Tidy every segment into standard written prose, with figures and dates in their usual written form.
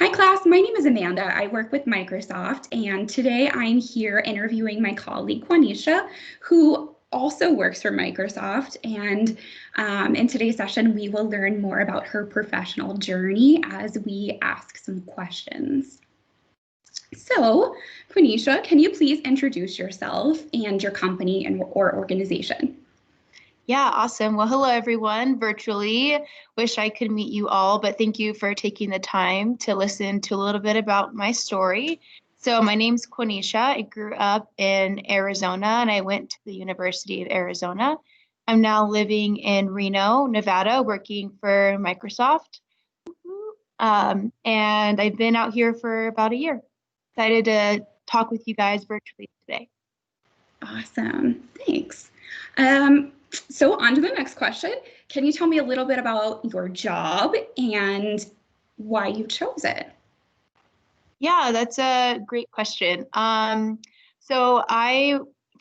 Hi class, my name is Amanda. I work with Microsoft, and today I'm here interviewing my colleague Quanisha, who also works for Microsoft. And in today's session, we will learn more about her professional journey as we ask some questions. So, Quanisha, can you please introduce yourself and your company or organization? Yeah, awesome. Well, hello, everyone, virtually. Wish I could meet you all, but thank you for taking the time to listen to a little bit about my story. So my name's Quanisha. I grew up in Arizona, and I went to the University of Arizona. I'm now living in Reno, Nevada, working for Microsoft. And I've been out here for about a year. Excited to talk with you guys virtually today. Awesome, thanks. So on to the next question. Can you tell me a little bit about your job and why you chose it? Yeah, that's a great question. For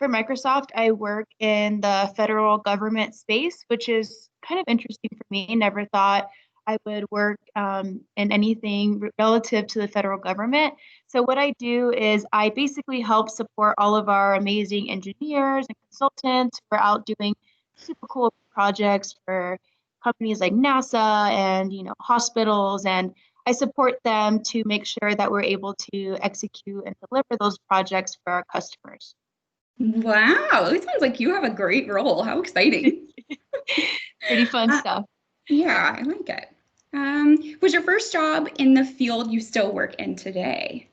Microsoft, I work in the federal government space, which is kind of interesting for me. Never thought I would work in anything relative to the federal government. So what I do is I basically help support all of our amazing engineers and consultants who are out doing super cool projects for companies like NASA and hospitals, and I support them to make sure that we're able to execute and deliver those projects for our customers. Wow, it sounds like you have a great role. How exciting. Pretty fun stuff. Yeah, I like it. Was your first job in the field you still work in today?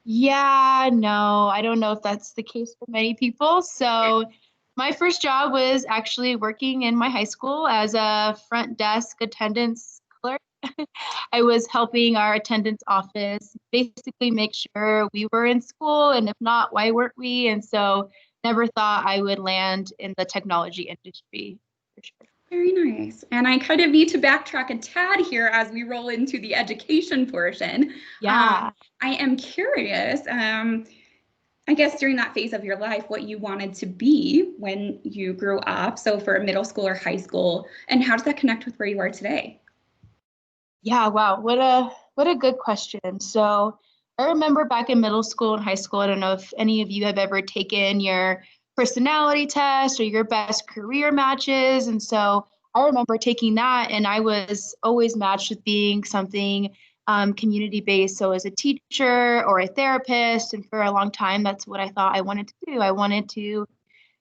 Yeah, no, I don't know if that's the case for many people. So my first job was actually working in my high school as a front desk attendance clerk. I was helping our attendance office basically make sure we were in school, and if not, why weren't we? And so never thought I would land in the technology industry for sure. Very nice. And I kind of need to backtrack a tad here as we roll into the education portion. Yeah. I am curious, I guess during that phase of your life, what you wanted to be when you grew up. So for middle school or high school, and how does that connect with where you are today? Yeah, wow. What a good question. So I remember back in middle school and high school, I don't know if any of you have ever taken your personality test or your best career matches. And so I remember taking that, and I was always matched with being something community based. So as a teacher or a therapist, and for a long time, that's what I thought I wanted to do. I wanted to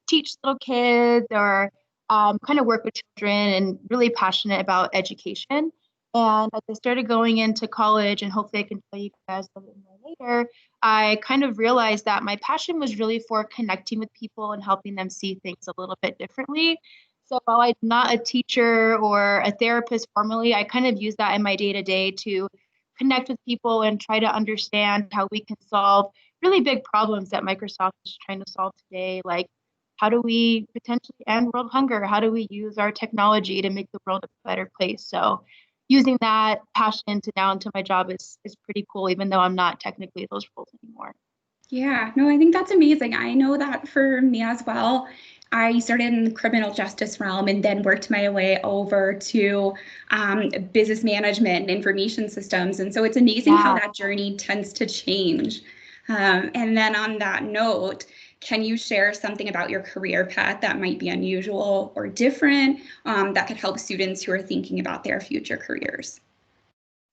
teach little kids or kind of work with children, and really passionate about education. And as I started going into college, and hopefully I can tell you guys a little bit more later, I kind of realized that my passion was really for connecting with people and helping them see things a little bit differently. So while I'm not a teacher or a therapist formally, I kind of use that in my day to day to connect with people and try to understand how we can solve really big problems that Microsoft is trying to solve today, like how do we potentially end world hunger? How do we use our technology to make the world a better place? So using that passion to now into my job is pretty cool, even though I'm not technically those roles anymore. Yeah, no, I think that's amazing. I know that for me as well. I started in the criminal justice realm and then worked my way over to business management and information systems. And so it's amazing how Yeah. that journey tends to change. And then on that note, can you share something about your career path that might be unusual or different that could help students who are thinking about their future careers?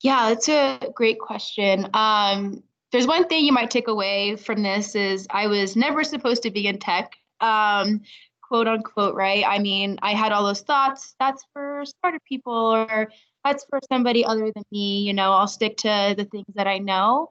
Yeah, that's a great question. There's one thing you might take away from this is I was never supposed to be in tech, quote unquote, right? I mean, I had all those thoughts, that's for smarter people, or that's for somebody other than me, I'll stick to the things that I know.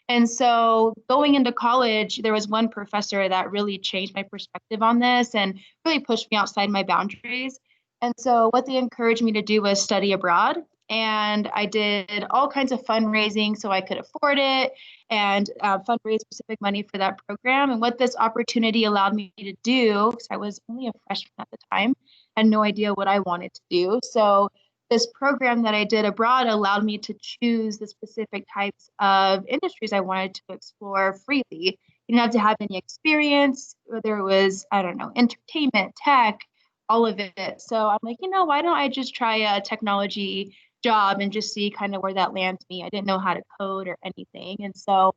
And so going into college, there was one professor that really changed my perspective on this and really pushed me outside my boundaries. And so what they encouraged me to do was study abroad. And I did all kinds of fundraising so I could afford it, and fundraise specific money for that program. And what this opportunity allowed me to do, because I was only a freshman at the time, had no idea what I wanted to do. So this program that I did abroad allowed me to choose the specific types of industries I wanted to explore freely. You didn't have to have any experience, whether it was, I don't know, entertainment, tech, all of it. So I'm like, why don't I just try technology job and just see kind of where that lands me. I didn't know how to code or anything. And so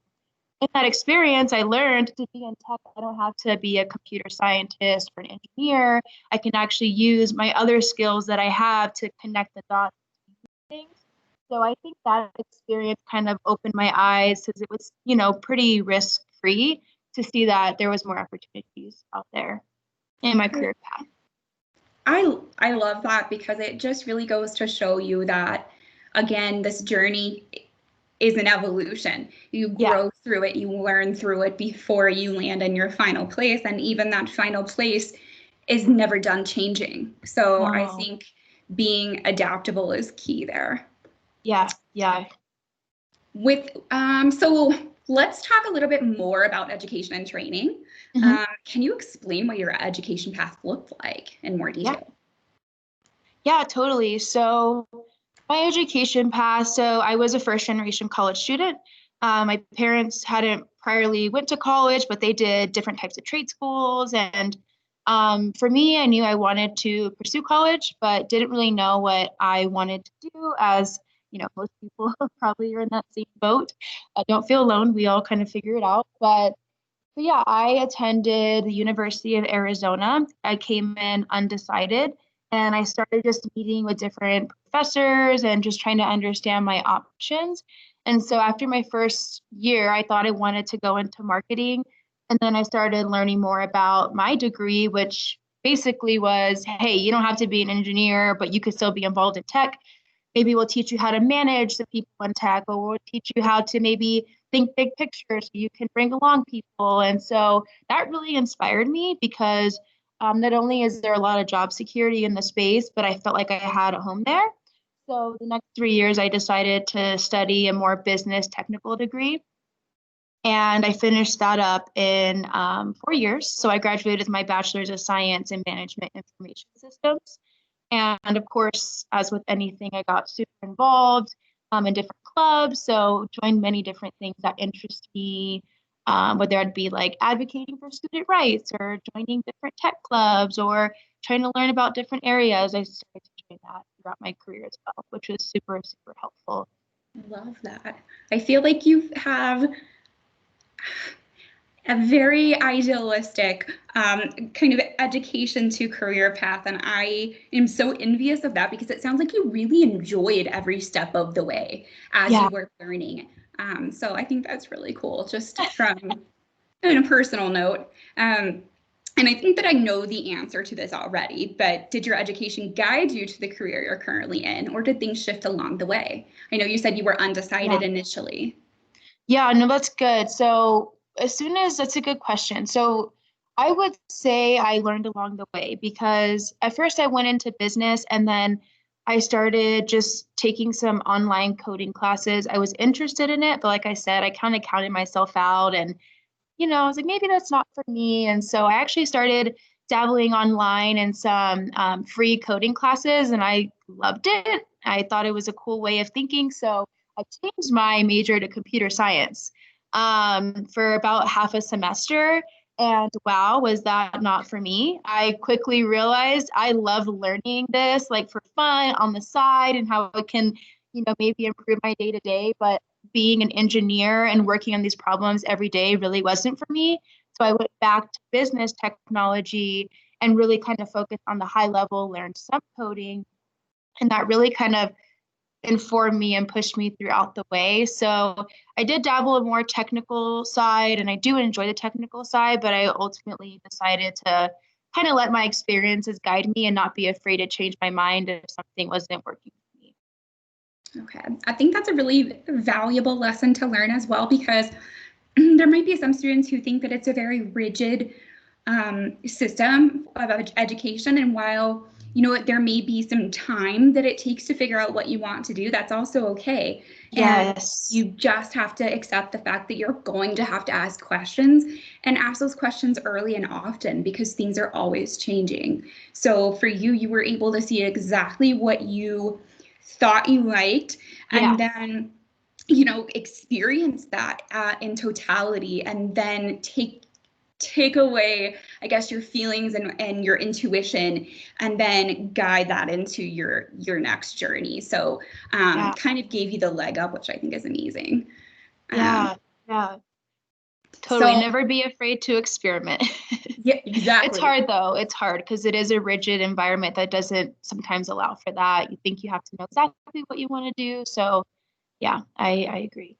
in that experience, I learned to be in tech, I don't have to be a computer scientist or an engineer. I can actually use my other skills that I have to connect the dots between things. So I think that experience kind of opened my eyes because it was, pretty risk-free to see that there was more opportunities out there in my career path. I love that because it just really goes to show you that, again, this journey is an evolution. You grow through it, you learn through it before you land in your final place. And even that final place is never done changing. So I think being adaptable is key there. Yeah. So let's talk a little bit more about education and training. Can you explain what your education path looked like in more detail? Yeah, totally. So my education path, so I was a first generation college student. My parents hadn't priorly went to college, but they did different types of trade schools. And for me, I knew I wanted to pursue college, but didn't really know what I wanted to do, as most people probably are in that same boat. Don't feel alone. We all kind of figure it out. But yeah, I attended the University of Arizona. I came in undecided, and I started just meeting with different professors and just trying to understand my options. And so after my first year, I thought I wanted to go into marketing. And then I started learning more about my degree, which basically was, hey, you don't have to be an engineer, but you could still be involved in tech. Maybe we'll teach you how to manage the people in tech, or we'll teach you how to maybe think big picture so you can bring along people. And so that really inspired me because not only is there a lot of job security in the space, but I felt like I had a home there. So the next 3 years, I decided to study a more business technical degree. And I finished that up in 4 years. So I graduated with my bachelor's of science in management information systems. And of course, as with anything, I got super involved in different clubs. So joined many different things that interest me, whether I'd be like advocating for student rights or joining different tech clubs or trying to learn about different areas. I started to join that throughout my career as well, which was super, super helpful. I love that. I feel like you have a very idealistic kind of education to career path. And I am so envious of that because it sounds like you really enjoyed every step of the way as you were learning. So I think that's really cool, just from on a personal note. And I think that I know the answer to this already, but did your education guide you to the career you're currently in, or did things shift along the way? I know you said you were undecided initially. Yeah, no, that's good. So that's a good question. So I would say I learned along the way because at first I went into business and then I started just taking some online coding classes. I was interested in it, but like I said, I kind of counted myself out and, I was like, maybe that's not for me. And so I actually started dabbling online in some free coding classes and I loved it. I thought it was a cool way of thinking. So I changed my major to computer science for about half a semester. And wow, was that not for me? I quickly realized I love learning this like for fun on the side and how it can, maybe improve my day to day. But being an engineer and working on these problems every day really wasn't for me. So I went back to business technology and really kind of focused on the high level, learned some coding. And that really kind of informed me and pushed me throughout the way. So I did dabble in more technical side and I do enjoy the technical side, but I ultimately decided to kind of let my experiences guide me and not be afraid to change my mind if something wasn't working for me. Okay, I think that's a really valuable lesson to learn as well, because there might be some students who think that it's a very rigid system of education. And while, there may be some time that it takes to figure out what you want to do, that's also okay. Yes. And you just have to accept the fact that you're going to have to ask questions and ask those questions early and often because things are always changing. So for you, you were able to see exactly what you thought you liked, and then experience that in totality and then take take away, I guess, your feelings and your intuition, and then guide that into your next journey. So kind of gave you the leg up, which I think is amazing. Yeah. Totally. So, never be afraid to experiment. yeah, exactly. It's hard though. It's hard because it is a rigid environment that doesn't sometimes allow for that. You think you have to know exactly what you want to do. So yeah, I agree.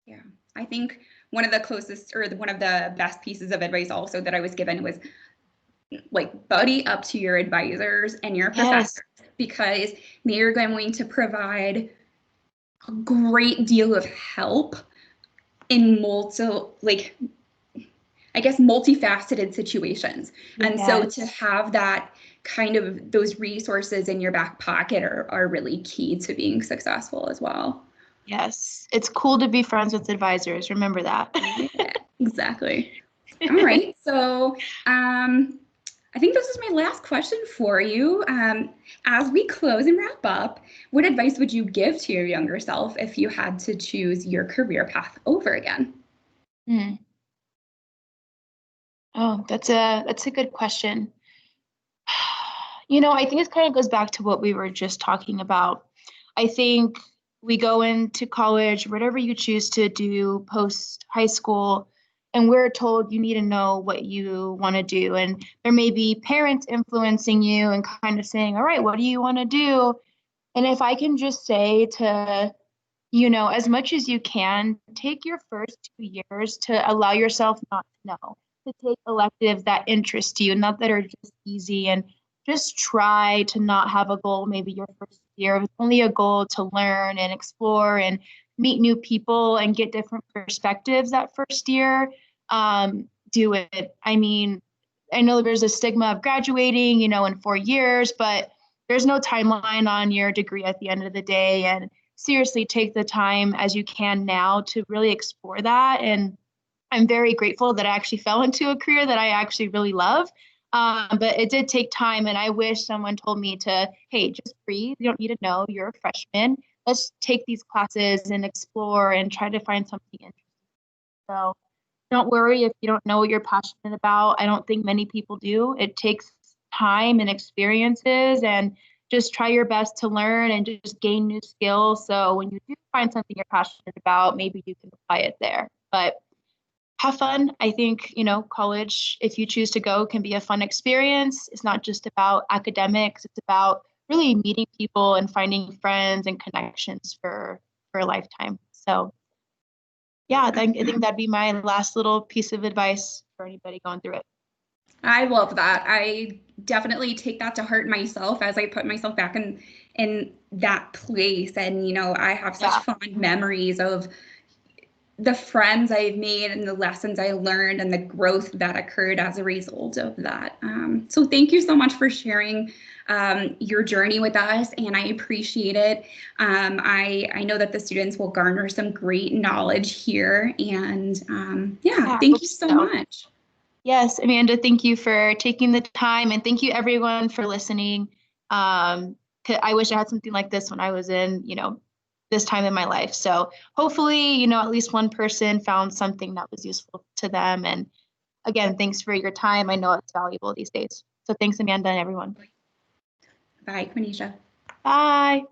Yeah. I think one of the closest or one of the best pieces of advice also that I was given was like buddy up to your advisors and your professors, because they are going to provide a great deal of help in multifaceted situations. And so to have that kind of those resources in your back pocket are really key to being successful as well. Yes, it's cool to be friends with advisors. Remember that. Yeah, exactly. All right. So I think this is my last question for you. As we close and wrap up, what advice would you give to your younger self if you had to choose your career path over again? Oh, that's a good question. I think it kind of goes back to what we were just talking about. I think we go into college, whatever you choose to do post high school, and we're told you need to know what you want to do. And there may be parents influencing you and kind of saying, all right, what do you want to do? And if I can just say to, as much as you can, take your first 2 years to allow yourself not to know, to take electives that interest you, not that are just easy, and just try to not have a goal maybe your first year. It's only a goal to learn and explore and meet new people and get different perspectives that first year. Do it. I mean, I know there's a stigma of graduating, in 4 years, but there's no timeline on your degree at the end of the day. And seriously, take the time as you can now to really explore that. And I'm very grateful that I actually fell into a career that I actually really love. But it did take time. And I wish someone told me to, hey, just breathe. You don't need to know. You're a freshman. Let's take these classes and explore and try to find something interesting. So don't worry if you don't know what you're passionate about. I don't think many people do. It takes time and experiences, and just try your best to learn and just gain new skills. So when you do find something you're passionate about, maybe you can apply it there. But have fun. I think, college, if you choose to go, can be a fun experience. It's not just about academics. It's about really meeting people and finding friends and connections for a lifetime. So yeah, I think that'd be my last little piece of advice for anybody going through it. I love that. I definitely take that to heart myself as I put myself back in that place. And, I have such fond memories of the friends I've made and the lessons I learned and the growth that occurred as a result of that. So thank you so much for sharing your journey with us, and I appreciate it. I know that the students will garner some great knowledge here, and thank you so much. Yes, Amanda, thank you for taking the time, and thank you everyone for listening. I wish I had something like this when I was in, this time in my life. So hopefully, at least one person found something that was useful to them. And again, thanks for your time. I know it's valuable these days. So thanks, Amanda, and everyone. Bye, Quanisha. Bye.